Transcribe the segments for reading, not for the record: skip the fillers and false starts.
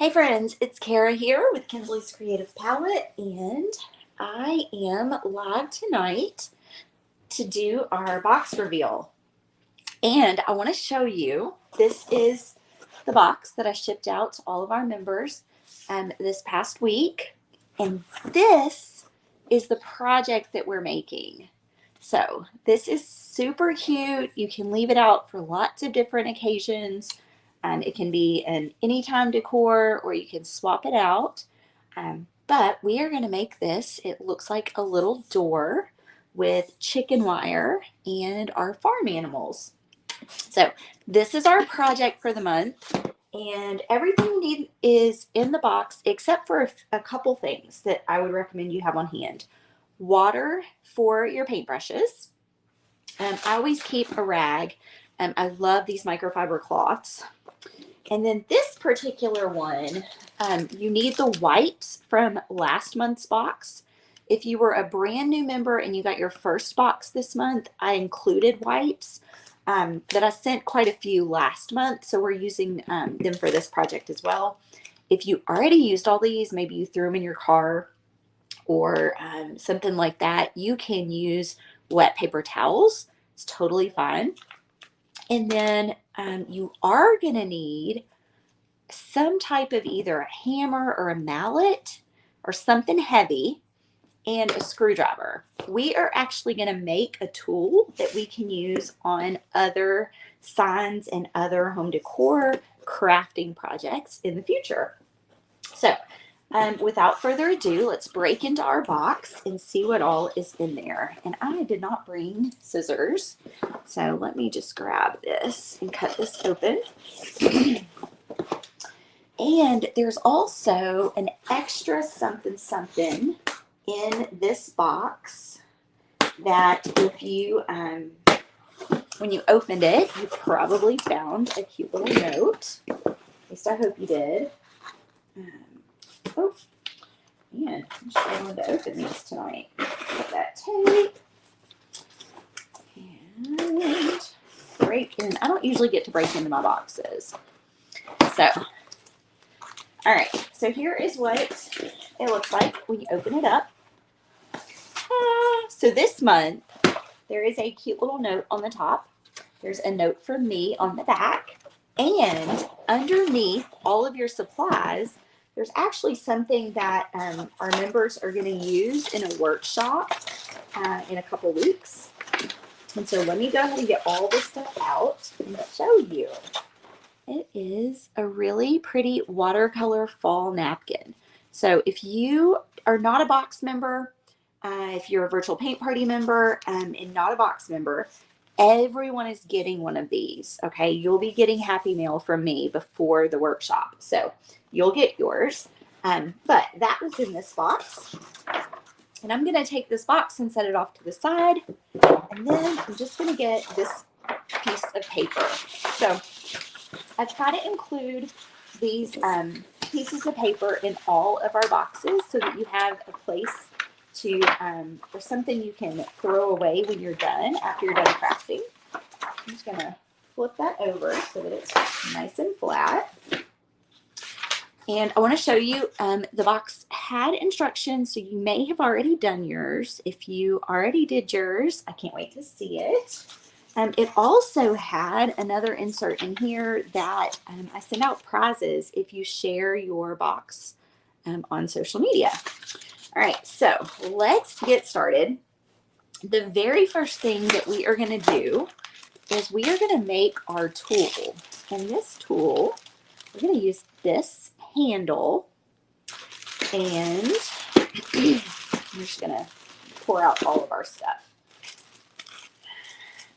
Hey friends, it's Kara here with Kinsley's Creative Palette, and I am live tonight to do our box reveal. And I want to show you, this is the box that I shipped out to all of our members this past week. And this is the project that we're making. So this is super cute. You can leave it out for lots of different occasions. It can be an anytime decor, or you can swap it out. But we are going to make this. It looks like a little door with chicken wire and our farm animals. So this is our project for the month, and everything is in the box except for a couple things that I would recommend you have on hand. Water for your paintbrushes. I always keep a rag. I love these microfiber cloths. And then this particular one, you need the wipes from last month's box. If you were a brand new member and you got your first box this month, I included wipes that I sent quite a few last month. So we're using them for this project as well. If you already used all these, maybe you threw them in your car or something like that, you can use wet paper towels. It's totally fine. And then you are going to need some type of either a hammer or a mallet or something heavy and a screwdriver. We are actually going to make a tool that we can use on other signs and other home decor crafting projects in the future. So without further ado, let's break into our box and see what all is in there. And I did not bring scissors, so let me just grab this and cut this open. And there's also an extra something in this box that if you, when you opened it, you probably found a cute little note. At least I hope you did. Oh, man, I'm struggling to open these tonight. Put that tape. And break in. I don't usually get to break into my boxes. So, all right. So here is what it looks like when you open it up. So this month, there is a cute little note on the top. There's a note from me on the back. And underneath all of your supplies, there's actually something that our members are going to use in a workshop in a couple weeks. And so let me go ahead and get all this stuff out and show you. It is a really pretty watercolor fall napkin. So if you are not a box member, if you're a virtual paint party member and not a box member, everyone is getting one of these, okay? You'll be getting Happy Mail from me before the workshop. So you'll get yours. But that was in this box. And I'm going to take this box and set it off to the side. And then I'm just going to get this piece of paper. So I try to include these pieces of paper in all of our boxes so that you have a place to, or something you can throw away when you're done, after you're done crafting. I'm just going to flip that over so that it's nice and flat. And I want to show you, the box had instructions, so you may have already done yours. If you already did yours, I can't wait to see it. It also had another insert in here that I send out prizes if you share your box on social media. All right, so let's get started. The very first thing that we are going to do is we are going to make our tool. And this tool, we're going to use this handle, and I'm just going to pour out all of our stuff.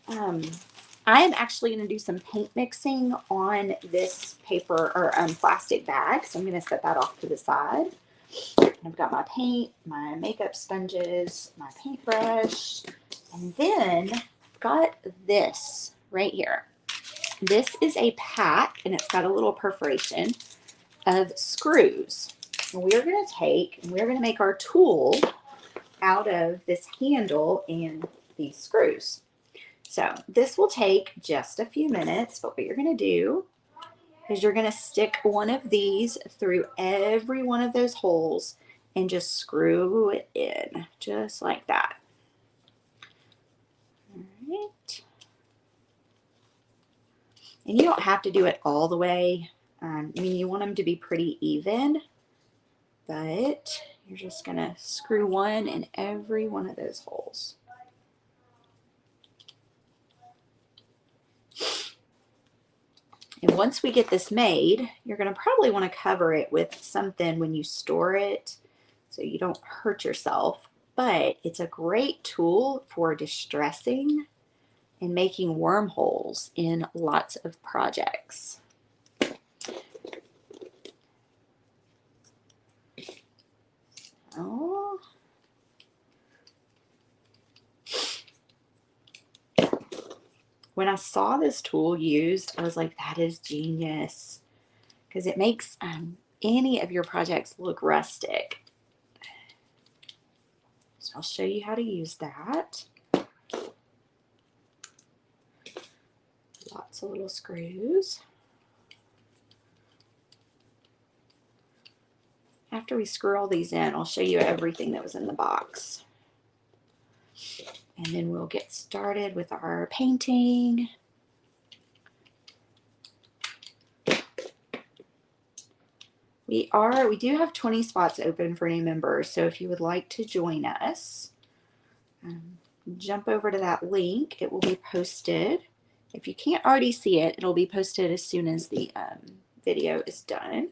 I am actually going to do some paint mixing on this paper or plastic bag, so I'm going to set that off to the side. I've got my paint, my makeup sponges, my paintbrush, and then I've got this right here. This is a pack, and it's got a little perforation of screws. And we're going to make our tool out of this handle and these screws. So this will take just a few minutes, but what you're going to do is you're going to stick one of these through every one of those holes and just screw it in, just like that. All right. And you don't have to do it all the way. I mean, you want them to be pretty even, but you're just going to screw one in every one of those holes. And once we get this made, you're going to probably want to cover it with something when you store it so you don't hurt yourself. But it's a great tool for distressing and making wormholes in lots of projects. Oh. When I saw this tool used, I was like, that is genius, because it makes any of your projects look rustic. So I'll show you how to use that. Lots of little screws. After we screw all these in, I'll show you everything that was in the box. And then we'll get started with our painting. We do have 20 spots open for new members, so if you would like to join us, jump over to that link. It will be posted. If you can't already see it, it'll be posted as soon as the video is done.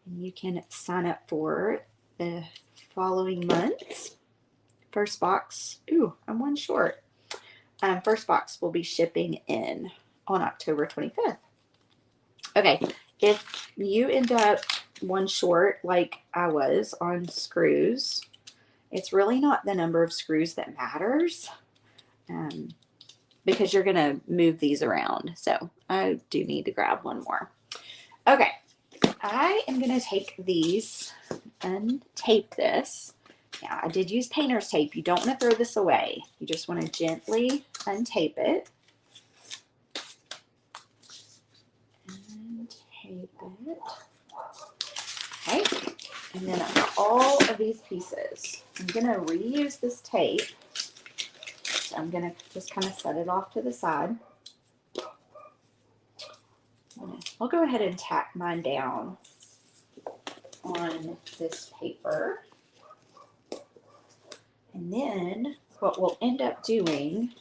And you can sign up for the following months. First box, ooh, I'm one short. First box will be shipping in on October 25th. Okay, if you end up one short like I was on screws, it's really not the number of screws that matters, because you're going to move these around. So I do need to grab one more. Okay, I am going to take these and tape this. Yeah, I did use painter's tape. You don't want to throw this away. You just want to gently untape it. And tape it. Okay. And then I've got all of these pieces. I'm going to reuse this tape. So I'm going to just kind of set it off to the side. I'll go ahead and tack mine down on this paper. And then what we'll end up doing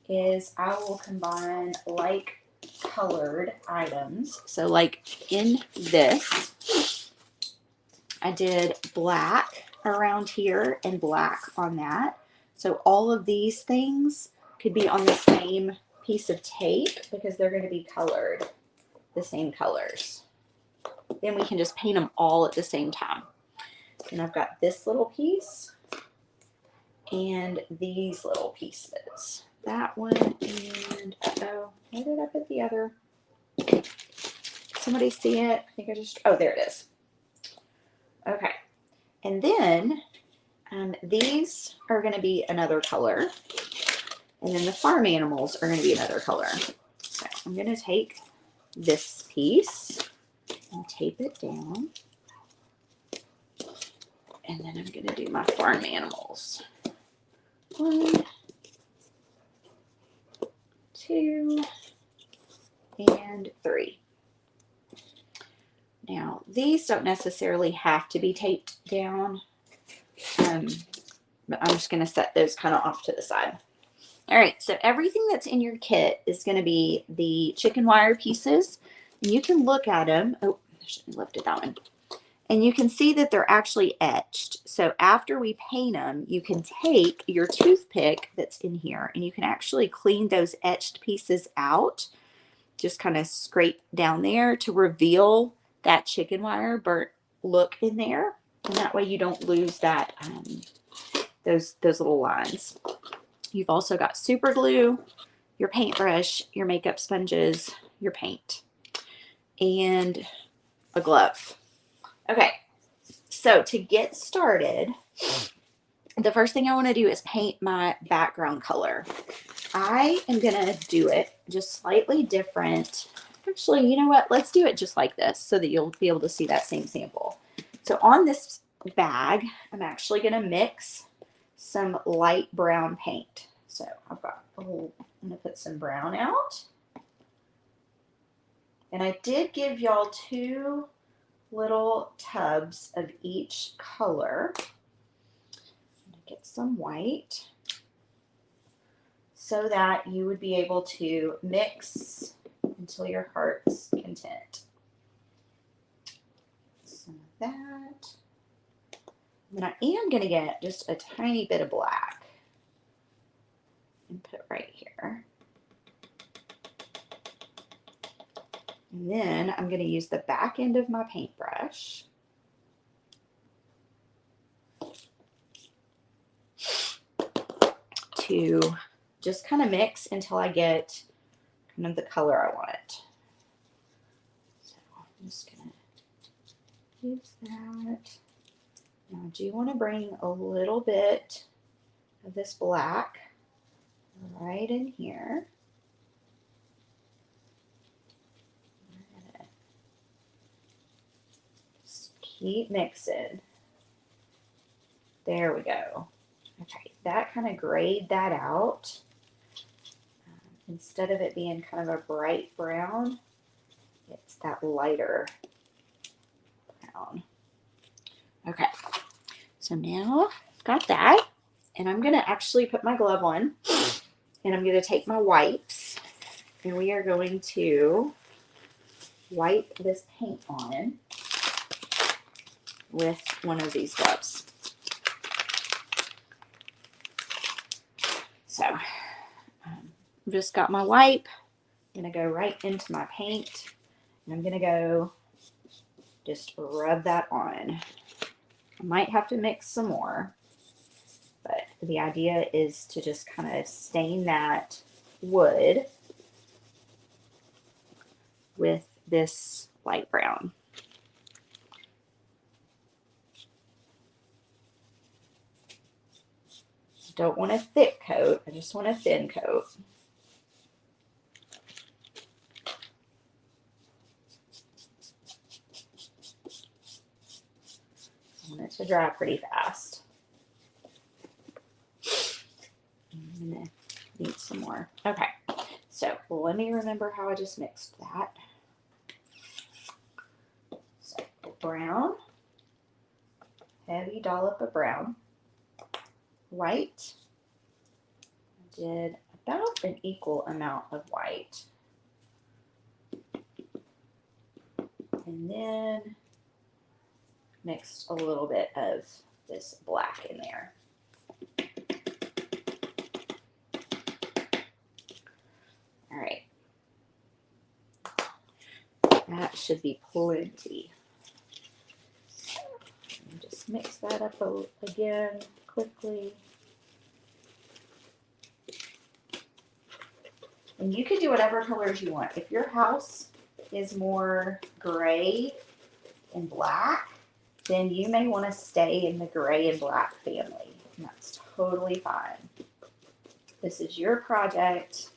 is I will combine like colored items. So like in this, I did black around here and black on that. So all of these things could be on the same piece of tape because they're going to be colored the same colors. Then we can just paint them all at the same time. And I've got this little piece and these little pieces. That one and, uh-oh, where did I put the other? Somebody see it? I think I just, oh, there it is. Okay. And then these are going to be another color. And then the farm animals are going to be another color. So I'm going to take this piece and tape it down. And then I'm going to do my farm animals. 1, 2, and 3. Now, these don't necessarily have to be taped down, but I'm just going to set those kind of off to the side. All right, so everything that's in your kit is going to be the chicken wire pieces. And you can look at them. Oh, I shouldn't have lifted that one. And you can see that they're actually etched. So after we paint them, you can take your toothpick that's in here and you can actually clean those etched pieces out. Just kind of scrape down there to reveal that chicken wire burnt look in there. And that way you don't lose that those little lines. You've also got super glue, your paintbrush, your makeup sponges, your paint, and a glove. Okay, so to get started, the first thing I want to do is paint my background color. I am going to do it just slightly different Actually, you know what? Let's do it just like this so that you'll be able to see that same sample. So on this bag, I'm actually going to mix some light brown paint. So I've got, I'm going to put some brown out. And I did give y'all 2 little tubs of each color. I'm going to get some white so that you would be able to mix until your heart's content. Some of that. And I am going to get just a tiny bit of black and put it right here. And then I'm going to use the back end of my paintbrush to just kind of mix until I get kind of the color I want. So I'm just going to use that. Now I do want to bring a little bit of this black right in here. Just keep mixing. There we go. Okay, that kind of grayed that out. Instead of it being kind of a bright brown, it's that lighter brown. Okay, so now I've got that, and I'm going to actually put my glove on, and I'm going to take my wipes, and we are going to wipe this paint on with one of these gloves. So I've just got my wipe. I'm going to go right into my paint, and I'm going to go just rub that on. I might have to mix some more, but the idea is to just kind of stain that wood with this light brown. Don't want a thick coat, I just want a thin coat. I want it to dry pretty fast. I'm gonna need some more. Okay, so let me remember how I just mixed that. So brown, heavy dollop of brown, white. I did about an equal amount of white. And then mixed a little bit of this black in there. All right. That should be plenty. Just mix that up again quickly. And you can do whatever colors you want. If your house is more gray and black, then you may want to stay in the gray and black family. And that's totally fine. This is your project,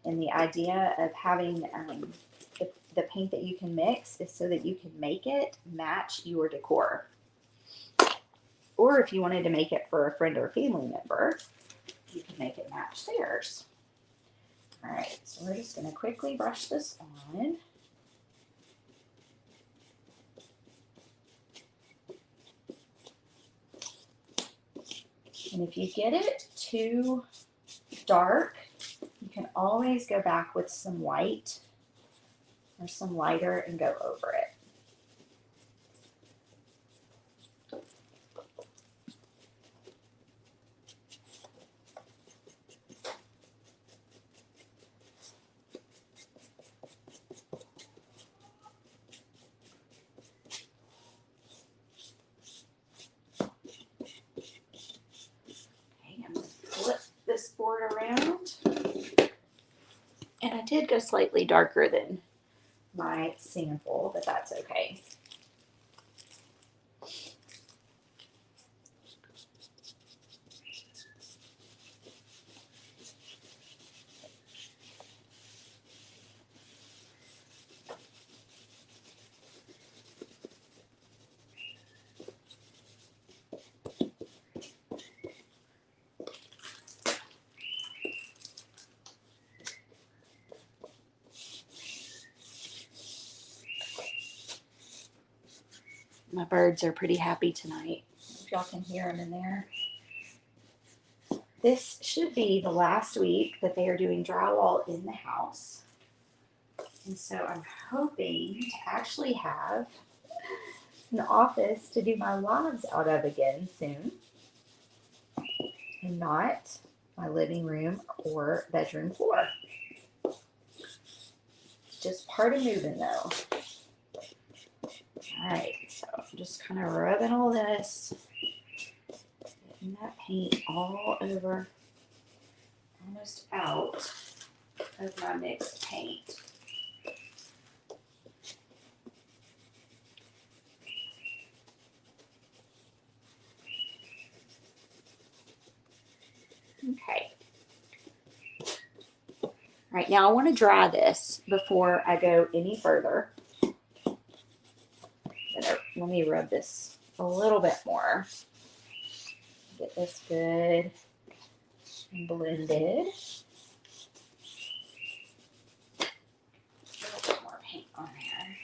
and the idea of having the paint that you can mix is so that you can make it match your decor. Or if you wanted to make it for a friend or family member, you can make it match theirs. All right, so we're just going to quickly brush this on. And if you get it too dark, you can always go back with some white or some lighter and go over it. This board around, and I did go slightly darker than my sample, but that's okay. My birds are pretty happy tonight. If y'all can hear them in there. This should be the last week that they are doing drywall in the house. And so I'm hoping to actually have an office to do my lives out of again soon. And not my living room or bedroom floor. It's just part of moving though. Alright, so I'm just kind of rubbing all this. Getting that paint all over, almost out of my mixed paint. Okay. All right, now I want to dry this before I go any further. Let me rub this a little bit more. Get this good and blended. A little bit more paint on there.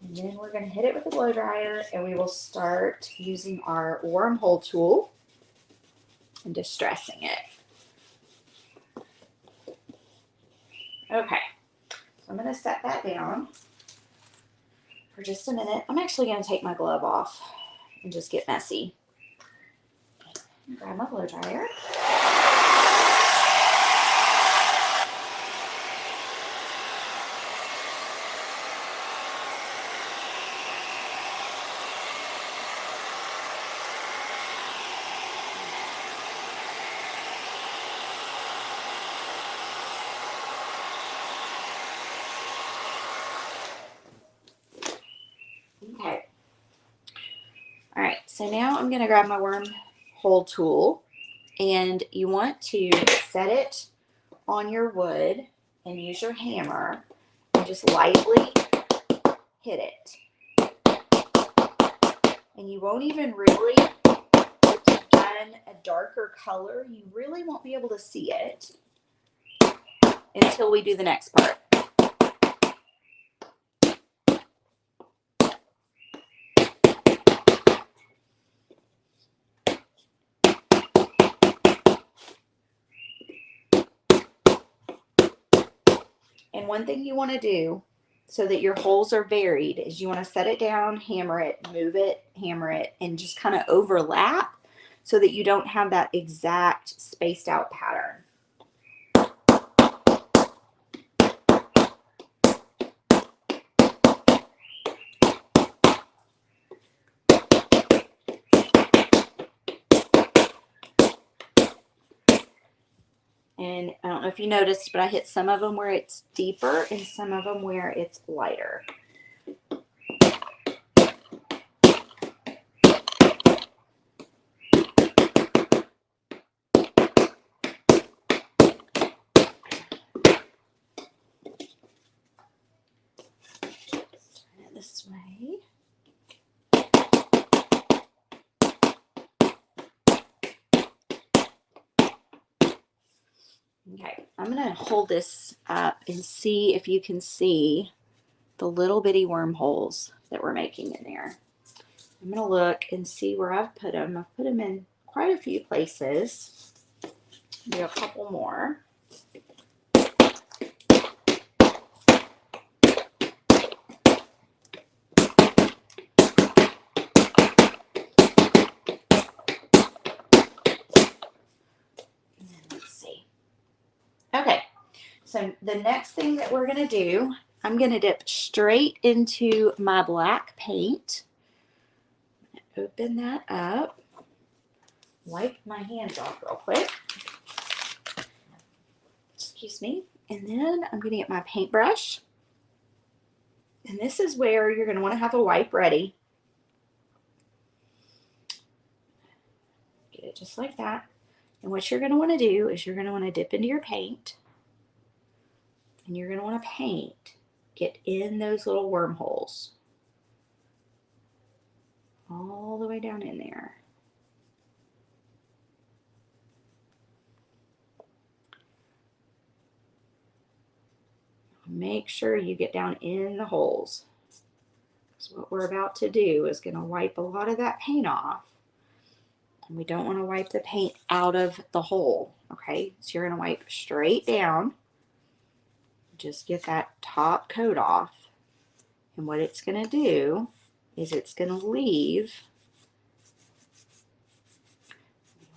And then we're going to hit it with a blow dryer and we will start using our wormhole tool and distressing it. Okay, so I'm going to set that down for just a minute. I'm actually going to take my glove off and just get messy. Grab my blow dryer. Okay. All right, so now I'm going to grab my wormhole tool, and you want to set it on your wood and use your hammer and just lightly hit it. And you won't even really, if you've done a darker color, you really won't be able to see it until we do the next part. And one thing you want to do so that your holes are varied is you want to set it down, hammer it, move it, hammer it, and just kind of overlap so that you don't have that exact spaced out pattern. And I don't know if you noticed, but I hit some of them where it's deeper and some of them where it's lighter. Turn it this way. Okay, I'm going to hold this up and see if you can see the little bitty wormholes that we're making in there. I'm going to look and see where I've put them. I've put them in quite a few places. Do a couple more. Let's see. Okay, so the next thing that we're going to do, I'm going to dip straight into my black paint. Open that up. Wipe my hands off real quick. Excuse me. And then I'm going to get my paintbrush. And this is where you're going to want to have a wipe ready. Get it just like that. And what you're going to want to do is you're going to want to dip into your paint. And you're going to want to paint. Get in those little wormholes. All the way down in there. make sure you get down in the holes. So what we're about to do is going to wipe a lot of that paint off. And we don't want to wipe the paint out of the hole, okay? So you're going to wipe straight down. Just get that top coat off. And what it's going to do is it's going to leave,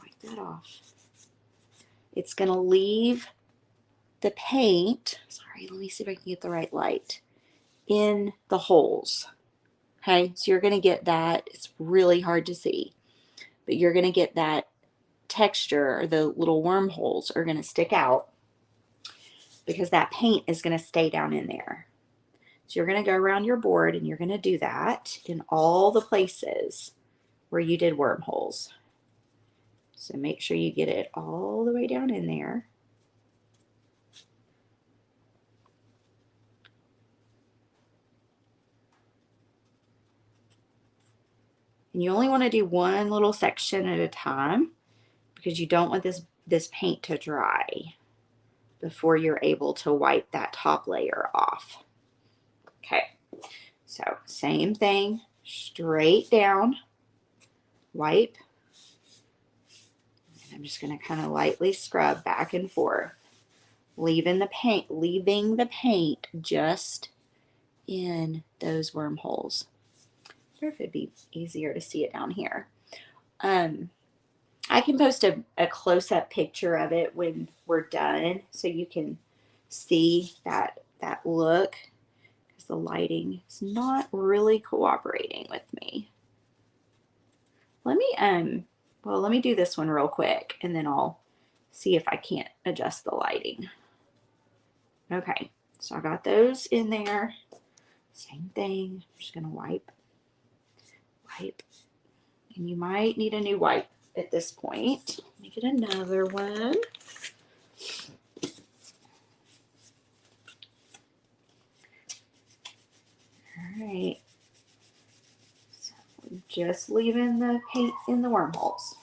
wipe that off. It's going to leave the paint, sorry, let me see if I can get the right light, in the holes. Okay, so you're going to get that, it's really hard to see, but you're going to get that texture, or the little wormholes are going to stick out because that paint is going to stay down in there. So you're going to go around your board and you're going to do that in all the places where you did wormholes. So make sure you get it all the way down in there. And you only want to do one little section at a time because you don't want this paint to dry before you're able to wipe that top layer off. Okay, so same thing, straight down, wipe. And I'm just going to kind of lightly scrub back and forth, leaving the paint just in those wormholes. I wonder if it'd be easier to see it down here. I can post a close-up picture of it when we're done so you can see that look, because the lighting is not really cooperating with me. Let me do this one real quick and then I'll see if I can't adjust the lighting. Okay, so I got those in there. Same thing. I'm just gonna wipe. And you might need a new wipe at this point. Let me get another one. All right. So we're just leaving the paint in the wormholes.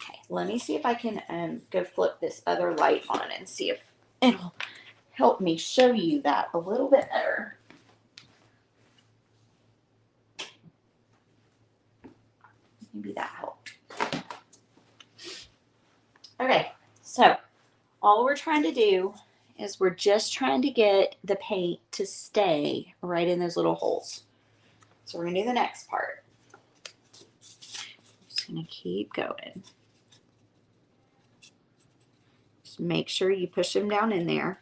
Okay, let me see if I can go flip this other light on and see if it'll help me show you that a little bit better. Maybe that helped. Okay, so all we're trying to do is we're just trying to get the paint to stay right in those little holes. So we're going to do the next part. Just going to keep going. Just make sure you push them down in there.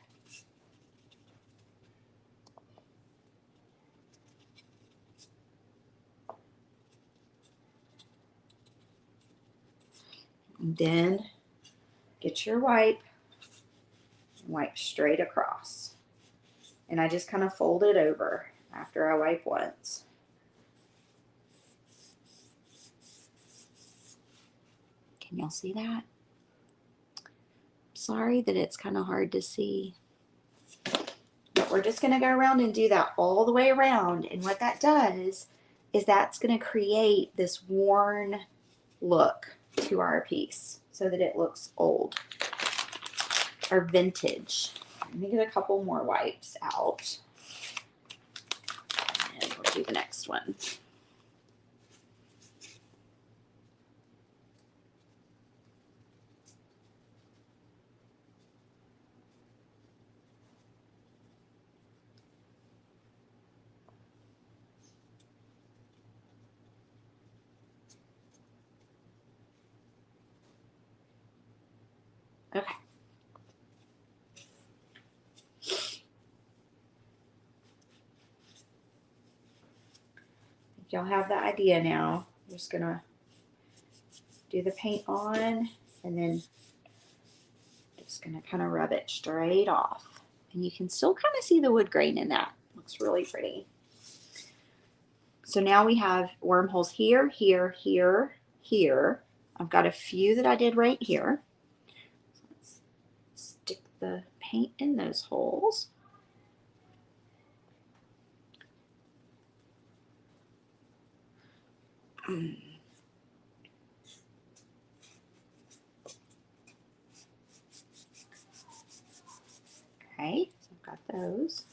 And then get your wipe straight across. And I just kind of fold it over after I wipe once. Can y'all see that? Sorry that it's kind of hard to see. But we're just going to go around and do that all the way around. And what that does is that's going to create this worn look to our piece so that it looks old or vintage. Let me get a couple more wipes out and we'll do the next one. Okay. Y'all have the idea now. I'm just gonna do the paint on and then just gonna kind of rub it straight off. And you can still kind of see the wood grain in that. Looks really pretty. So now we have wormholes here, here, here, here. I've got a few that I did right here. Let's stick the paint in those holes. those.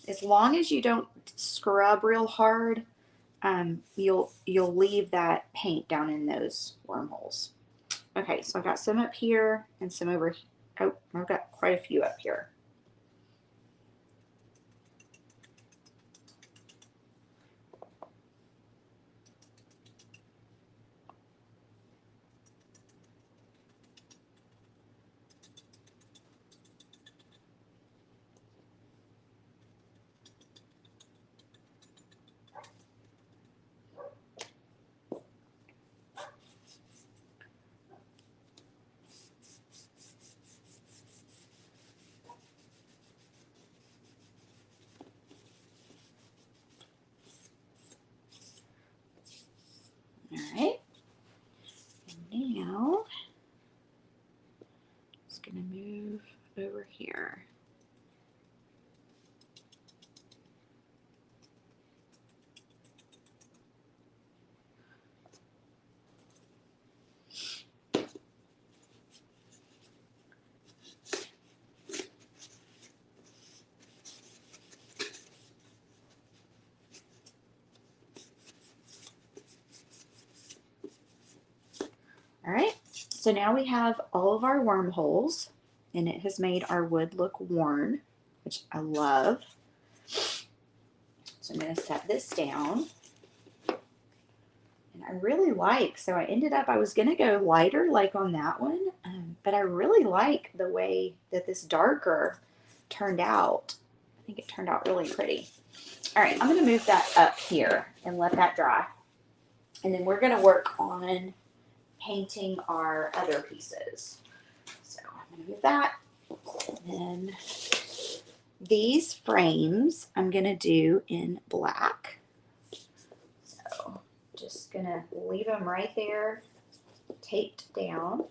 As long as you don't scrub real hard, you'll leave that paint down in those wormholes. Okay, so I've got some up here and some over here. Oh, I've got quite a few up here. All right. And now, I'm just going to move over here. All right, so now we have all of our wormholes, and it has made our wood look worn, which I love. So I'm going to set this down. And I really like, so I was going to go lighter like on that one, but I really like the way that this darker turned out. I think it turned out really pretty. All right, I'm going to move that up here and let that dry. And then we're going to work on painting our other pieces. So I'm going to move that. And then these frames I'm going to do in black. So just going to leave them right there, taped down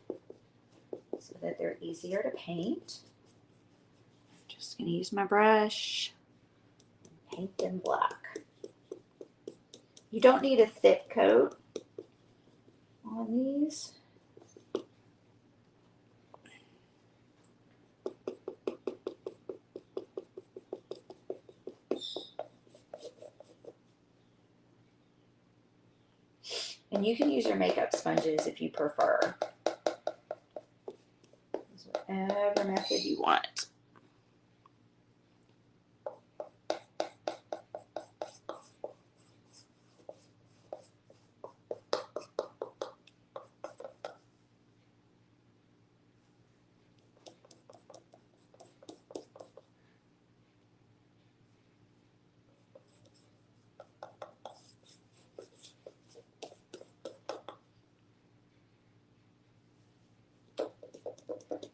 so that they're easier to paint. Just going to use my brush and paint them black. You don't need a thick coat on these. And you can use your makeup sponges if you prefer. Use whatever method you want.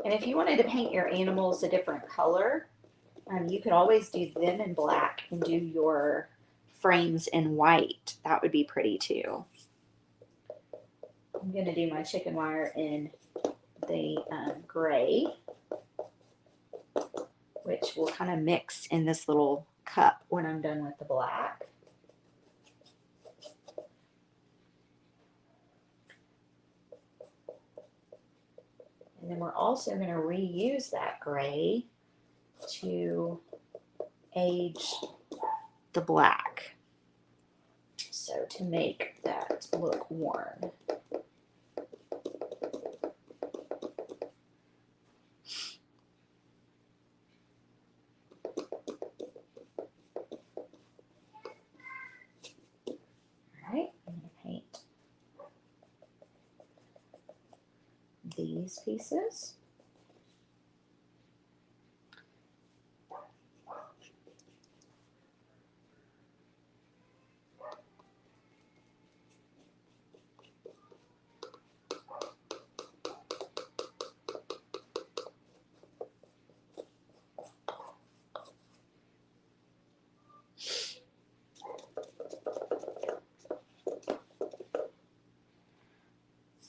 And if you wanted to paint your animals a different color, you could always do them in black and do your frames in white. That would be pretty too. I'm going to do my chicken wire in the gray, which will kind of mix in this little cup when I'm done with the black. And then we're also going to reuse that gray to age the black. So to make that look worn. All right, I'm going to paint these pieces.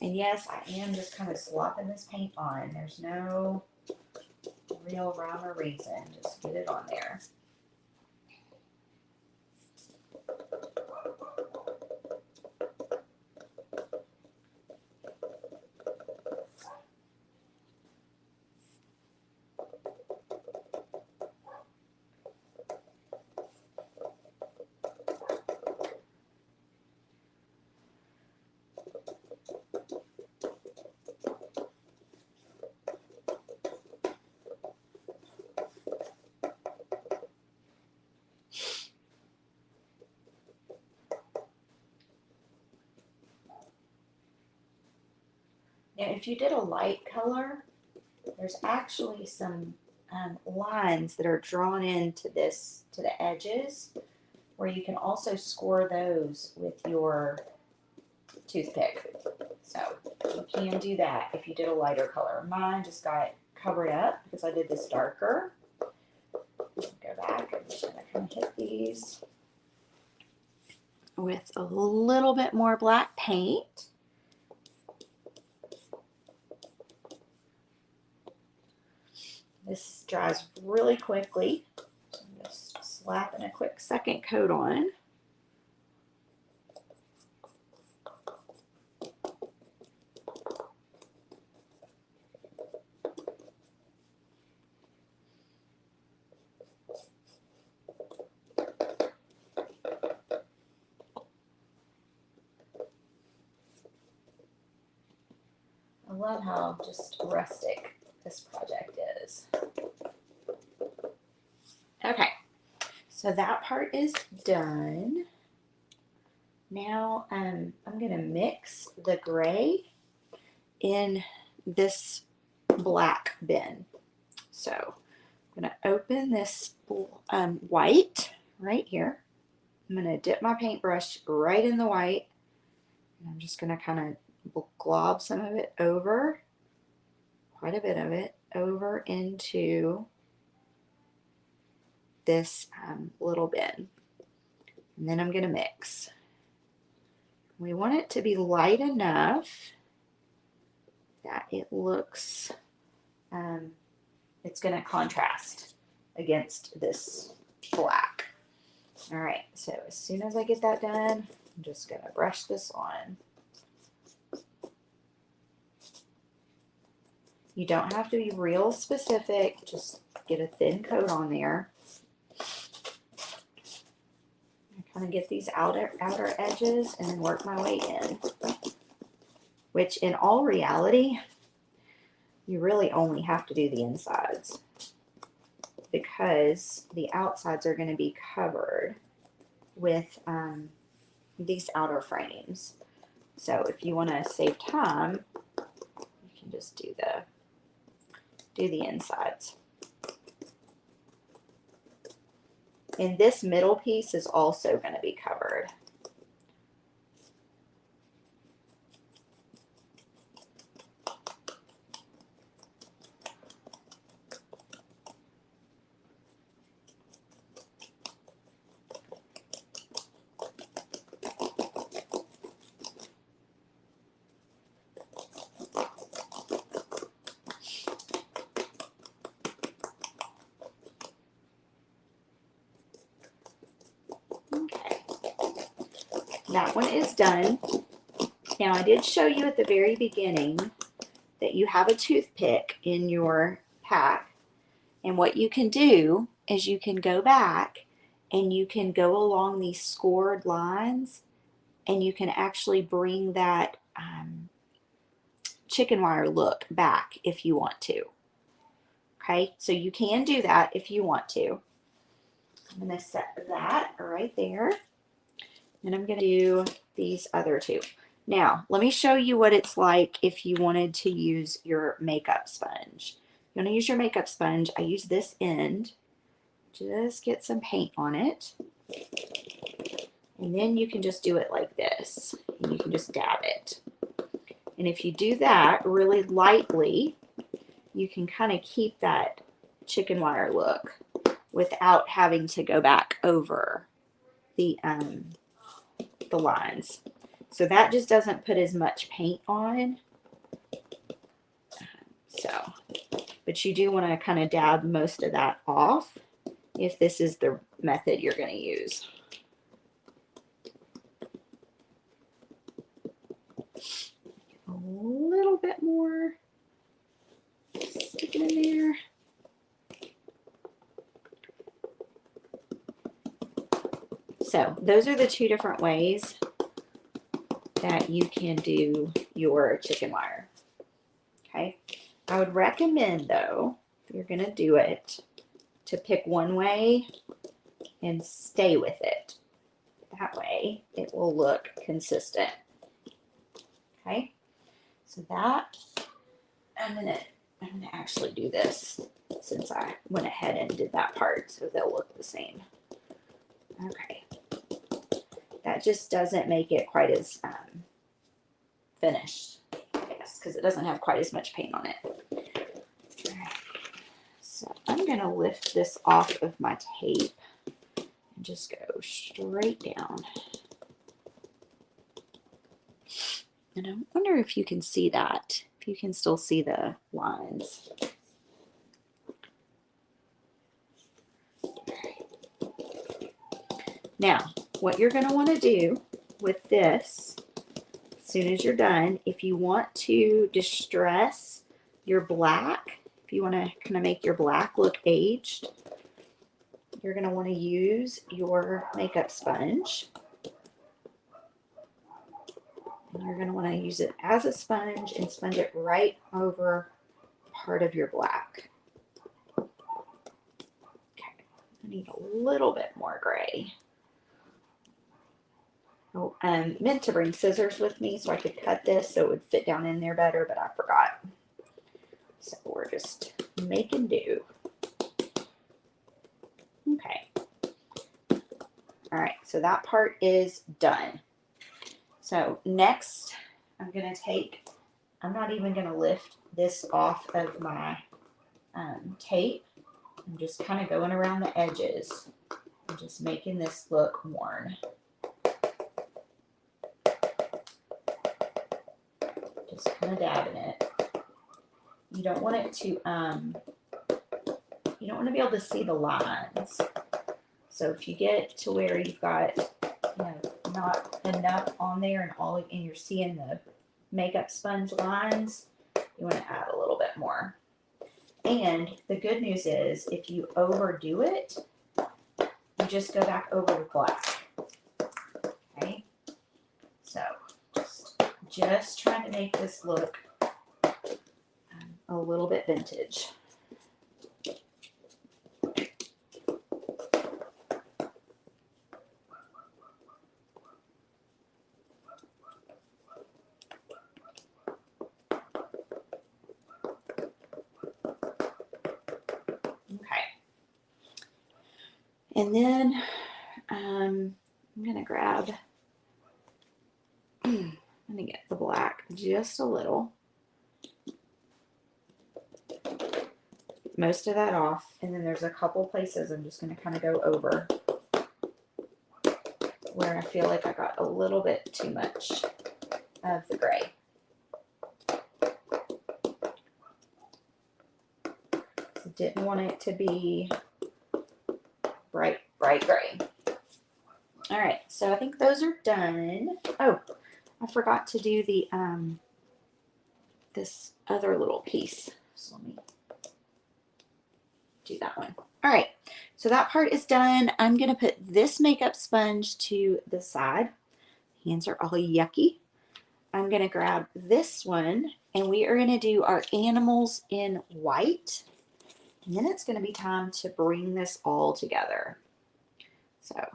And yes, I am just kind of slopping this paint on. There's no real rhyme or reason. Just get it on there. Now, if you did a light color, there's actually some lines that are drawn into this, to the edges, where you can also score those with your toothpick. So you can do that if you did a lighter color. Mine just got covered up because I did this darker. Go back. I'm just going to kind of hit these with a little bit more black paint. This dries really quickly. So I'm just slapping a quick second coat on. I love how just rustic this project is. Okay, so that part is done. Now I'm going to mix the gray in this black bin. So I'm going to open this white right here. I'm going to dip my paintbrush right in the white. And I'm just going to kind of glob some of it over, quite a bit of it, over into this little bin. And then I'm going to mix. We want it to be light enough that it looks, it's going to contrast against this black. All right, so as soon as I get that done, I'm just going to brush this on. You don't have to be real specific, just get a thin coat on there. Kind of get these outer edges and then work my way in. Which in all reality, you really only have to do the insides because the outsides are going to be covered with these outer frames. So if you want to save time, you can just do the insides. And this middle piece is also going to be covered. That one is done. Now I did show you at the very beginning that you have a toothpick in your pack, and what you can do is you can go back and you can go along these scored lines and you can actually bring that chicken wire look back if you want to. Okay, so you can do that if you want to. I'm going to set that right there. And I'm going to do these other two. Now, let me show you what it's like if you wanted to use your makeup sponge. You want to use your makeup sponge. I use this end. Just get some paint on it. And then you can just do it like this. And you can just dab it. And if you do that really lightly, you can kind of keep that chicken wire look without having to go back over the lines. So that just doesn't put as much paint on. So, but you do want to kind of dab most of that off if this is the method you're going to use. A little bit more. Stick it in there. So those are the two different ways that you can do your chicken wire. Okay. I would recommend, though, if you're going to do it, to pick one way and stay with it. That way it will look consistent. Okay. So that, I'm gonna actually do this since I went ahead and did that part so they'll look the same. Okay. That just doesn't make it quite as finished, I guess, because it doesn't have quite as much paint on it. All right. So I'm going to lift this off of my tape and just go straight down. And I wonder if you can see that, if you can still see the lines. Now, what you're going to want to do with this, as soon as you're done, if you want to distress your black, if you want to kind of make your black look aged, you're going to want to use your makeup sponge. And you're going to want to use it as a sponge and sponge it right over part of your black. Okay, I need a little bit more gray. Oh, I meant to bring scissors with me so I could cut this so it would fit down in there better, but I forgot. So we're just making do. Okay. All right, so that part is done. So next, I'm going to take, I'm not even going to lift this off of my tape. I'm just kind of going around the edges and just making this look worn. Just kind of dabbing it. You don't want it to, you don't want to be able to see the lines. So if you get to where you've got, you know, not enough on there and you're seeing the makeup sponge lines, you want to add a little bit more. And the good news is if you overdo it, you just go back over with black. Okay? So just trying to make this look a little bit vintage. And then I'm going to grab, I'm going to get the black just a little. Most of that off. And then there's a couple places I'm just going to kind of go over where I feel like I got a little bit too much of the gray. So didn't want it to be bright gray. All right, so I think those are done. Oh, I forgot to do the this other little piece. So let me do that one. All right, so that part is done. I'm gonna put this makeup sponge to the side. Hands are all yucky. I'm gonna grab this one and we are gonna do our animals in white. And then it's gonna be time to bring this all together. So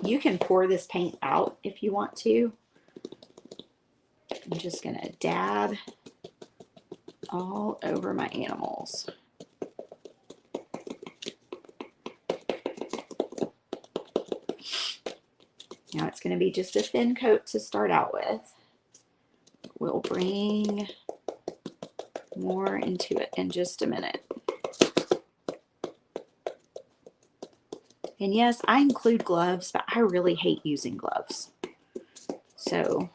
you can pour this paint out if you want to. I'm just going to dab all over my animals. Now it's going to be just a thin coat to start out with. We'll bring more into it in just a minute. And yes, I include gloves, but I really hate using gloves. So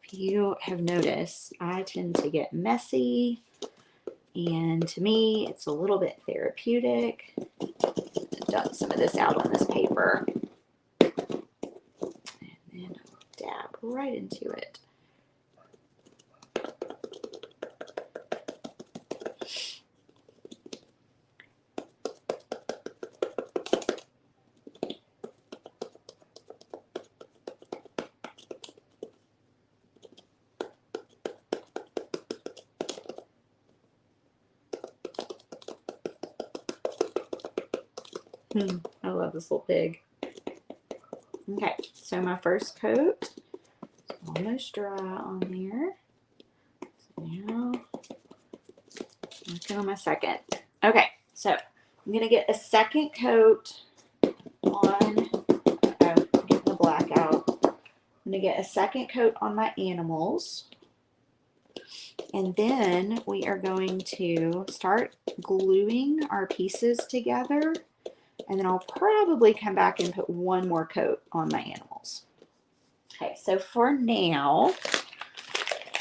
if you have noticed, I tend to get messy, and to me, it's a little bit therapeutic. Dump some of this out on this paper, and then I'll dab right into it. I love this little pig. Okay, so my first coat is almost dry on there. So now, working on my second. Okay, so I'm going to get a second coat on, get the black out. I'm going to get a second coat on my animals. And then we are going to start gluing our pieces together. And then I'll probably come back and put one more coat on my animals. Okay, so for now,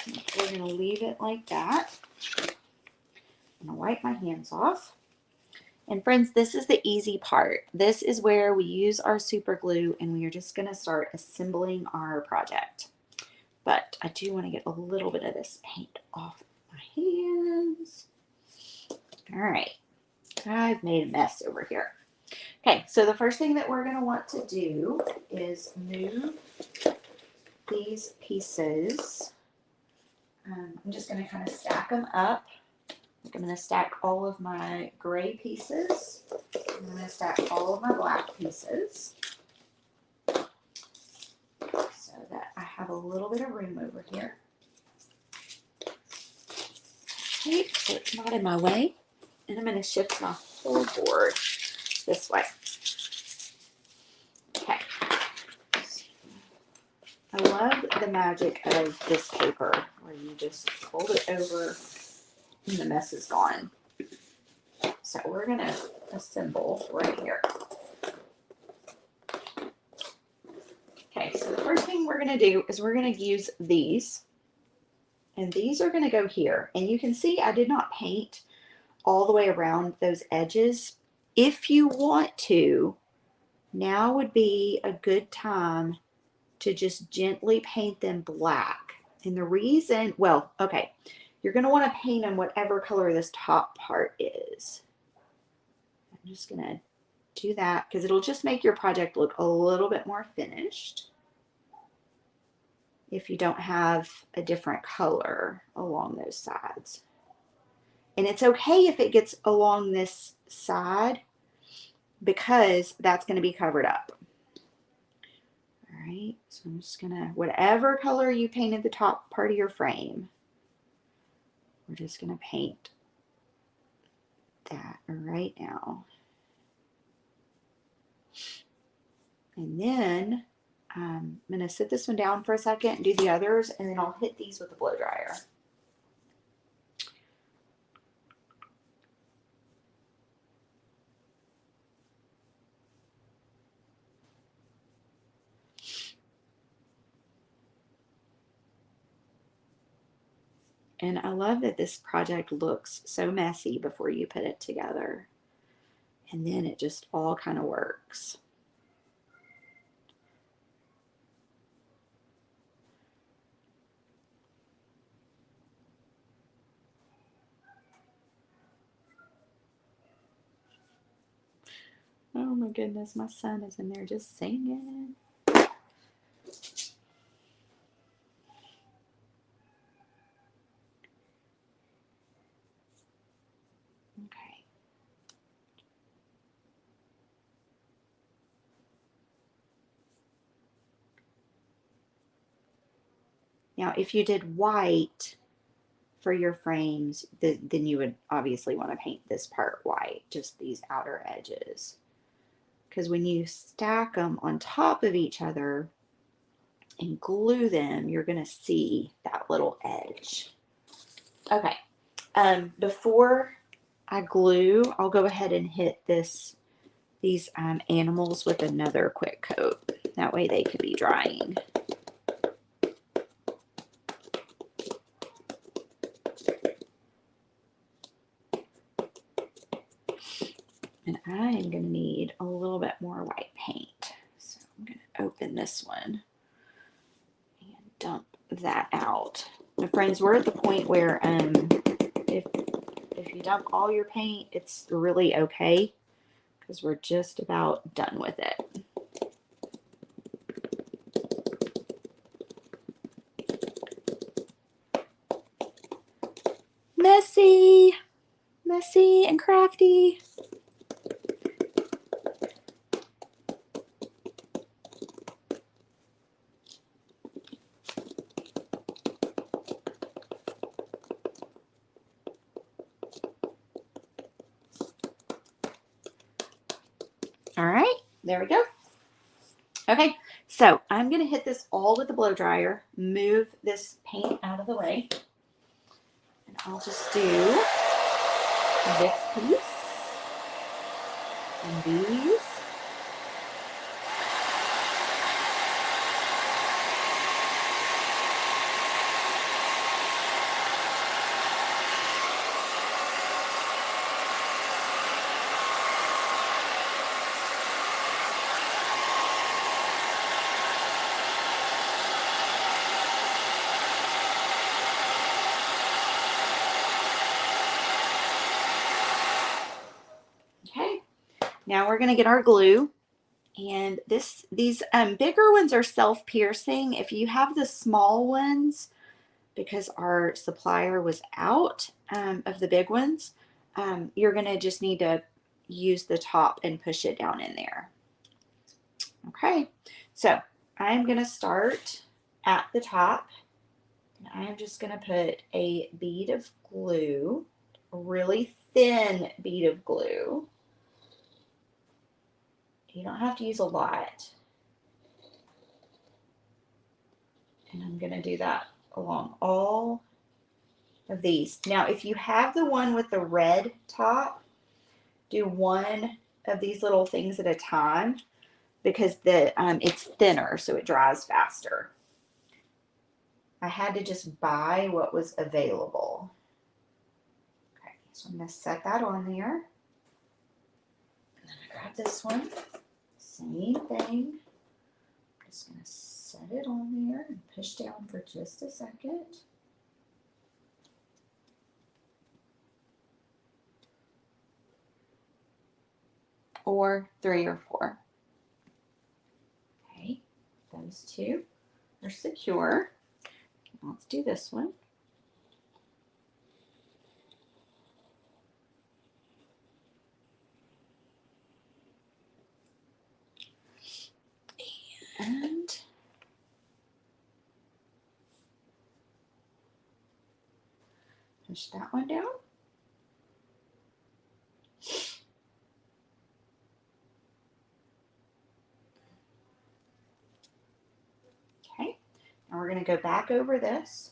we're going to leave it like that. I'm going to wipe my hands off. And friends, this is the easy part. This is where we use our super glue and we are just going to start assembling our project. But I do want to get a little bit of this paint off my hands. All right, I've made a mess over here. Okay, so the first thing that we're going to want to do is move these pieces. I'm just going to kind of stack them up. I'm going to stack all of my gray pieces. I'm going to stack all of my black pieces so that I have a little bit of room over here. Okay, so it's not in my way. And I'm going to shift my whole board this way. Okay. I love the magic of this paper where you just fold it over and the mess is gone. So we're going to assemble right here. Okay, so the first thing we're going to do is we're going to use these. And these are going to go here. And you can see I did not paint all the way around those edges. If you want to, now would be a good time to just gently paint them black. And the reason, well, okay, you're going to want to paint them whatever color this top part is. I'm just going to do that because it'll just make your project look a little bit more finished if you don't have a different color along those sides. And it's okay if it gets along this side because that's going to be covered up. All right, so I'm just going to, whatever color you painted the top part of your frame, we're just going to paint that right now. And then I'm going to sit this one down for a second and do the others, and then I'll hit these with a blow dryer. And I love that this project looks so messy before you put it together. And then it just all kind of works. Oh my goodness, my son is in there just singing. Okay. Now, if you did white for your frames, then you would obviously want to paint this part white, just these outer edges. Because when you stack them on top of each other and glue them, you're going to see that little edge. Okay. Before I glue, I'll go ahead and hit these animals with another quick coat. That way they could be drying. And I am going to need a little bit more white paint. So I'm going to open this one and dump that out. Now, friends, we're at the point where if you dump all your paint, it's really okay because we're just about done with it. Messy, messy and crafty. All right, there we go. Okay, so I'm going to hit this all with the blow dryer, move this paint out of the way, and I'll just do this piece and these. Okay, now we're going to get our glue. And these bigger ones are self-piercing. If you have the small ones, because our supplier was out of the big ones, you're going to just need to use the top and push it down in there. Okay, so I'm going to start at the top. And I'm just going to put a bead of glue, a really thin bead of glue. You don't have to use a lot. And I'm going to do that along all of these. Now, if you have the one with the red top, do one of these little things at a time because it's thinner, so it dries faster. I had to just buy what was available. Okay, so I'm going to set that on there. And then I grab this one. Same thing. I'm just going to set it on there and push down for just a second. Or 3 or 4. Okay, those two are secure. Let's do this one. And push that one down. Okay, now we're going to go back over this.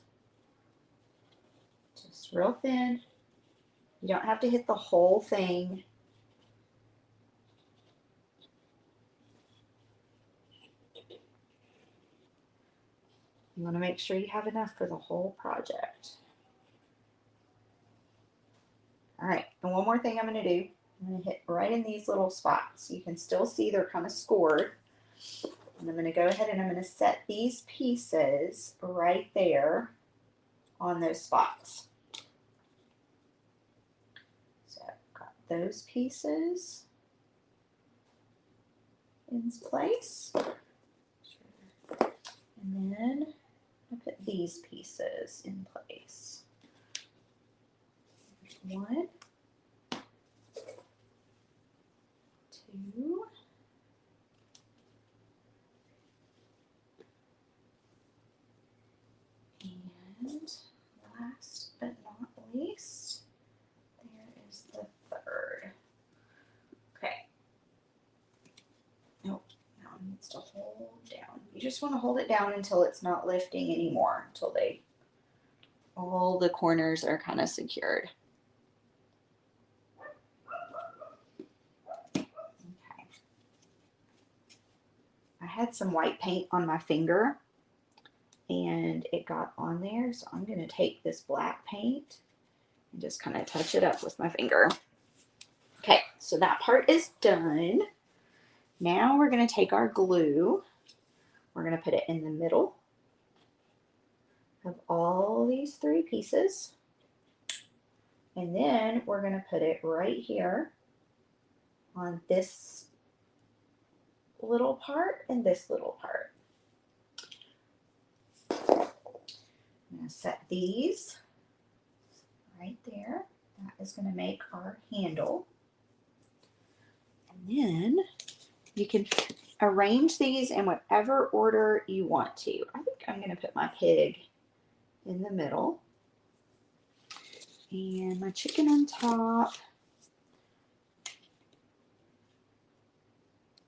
Just real thin. You don't have to hit the whole thing. You want to make sure you have enough for the whole project. All right, and one more thing I'm going to do. I'm going to hit right in these little spots. You can still see they're kind of scored. And I'm going to go ahead and I'm going to set these pieces right there on those spots. So I've got those pieces in place. And then I put these pieces in place. There's 1, 2, and last but not least, there is the 3rd. Okay. Nope, now it needs to hold down. You just want to hold it down until it's not lifting anymore, until all the corners are kind of secured. Okay. I had some white paint on my finger and it got on there. So I'm going to take this black paint and just kind of touch it up with my finger. Okay, so that part is done. Now we're going to take our glue. We're going to put it in the middle of all these 3 pieces. And then we're going to put it right here on this little part and this little part. I'm going to set these right there. That is going to make our handle. And then you can arrange these in whatever order you want to. I think I'm going to put my pig in the middle and my chicken on top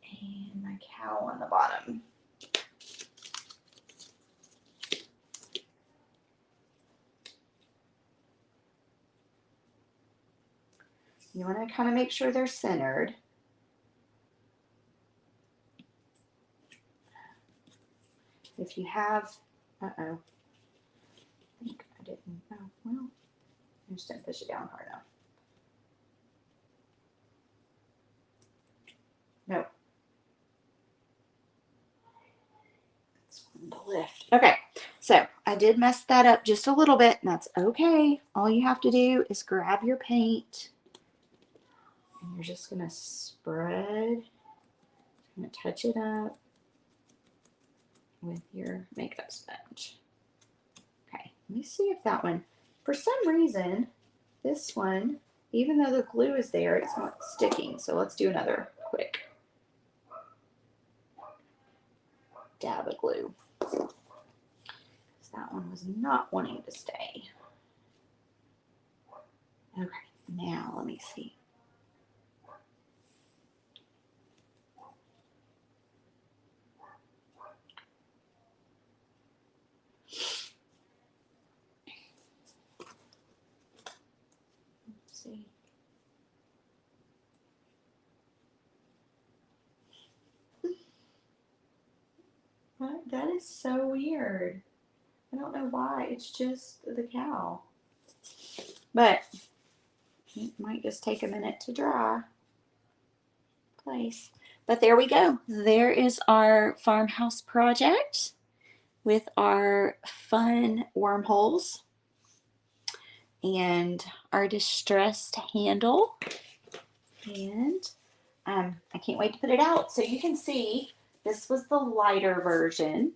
and my cow on the bottom. You want to kind of make sure they're centered. If you have, I think I didn't, oh, well, I just didn't push it down hard enough. Nope. That's one to lift. Okay, so I did mess that up just a little bit, and that's okay. All you have to do is grab your paint, and you're just going to spread, going to touch it up with your makeup sponge. Okay, let me see if that one, for some reason, this one, even though the glue is there, it's not sticking. So let's do another quick dab of glue. That one was not wanting to stay. Okay, now let me see. What? That is so weird. I don't know why. It's just the cow. But it might just take a minute to dry. Place. But there we go. There is our farmhouse project with our fun wormholes and our distressed handle. And I can't wait to put it out so you can see. This was the lighter version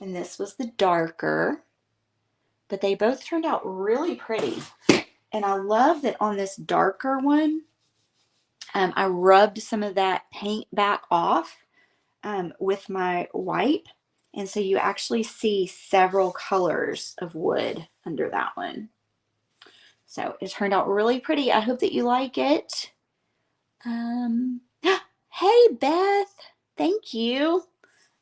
and this was the darker, but they both turned out really pretty. And I love that on this darker one, I rubbed some of that paint back off with my wipe. And so you actually see several colors of wood under that one. So it turned out really pretty. I hope that you like it. Hey, Beth. Thank you.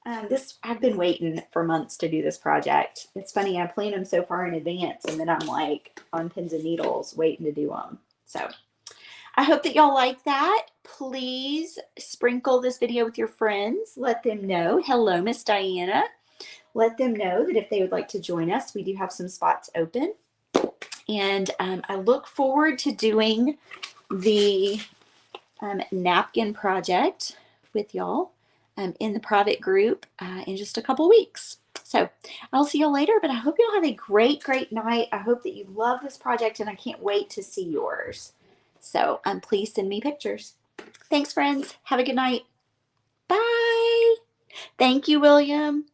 I've been waiting for months to do this project. It's funny, I plan them so far in advance, and then I'm like on pins and needles waiting to do them. So I hope that y'all like that. Please sprinkle this video with your friends. Let them know. Hello, Miss Diana. Let them know that if they would like to join us, we do have some spots open. And I look forward to doing the napkin project with y'all in the private group in just a couple weeks. So I'll see y'all later, but I hope y'all have a great, great night. I hope that you love this project, and I can't wait to see yours. So please send me pictures. Thanks, friends. Have a good night. Bye. Thank you, William.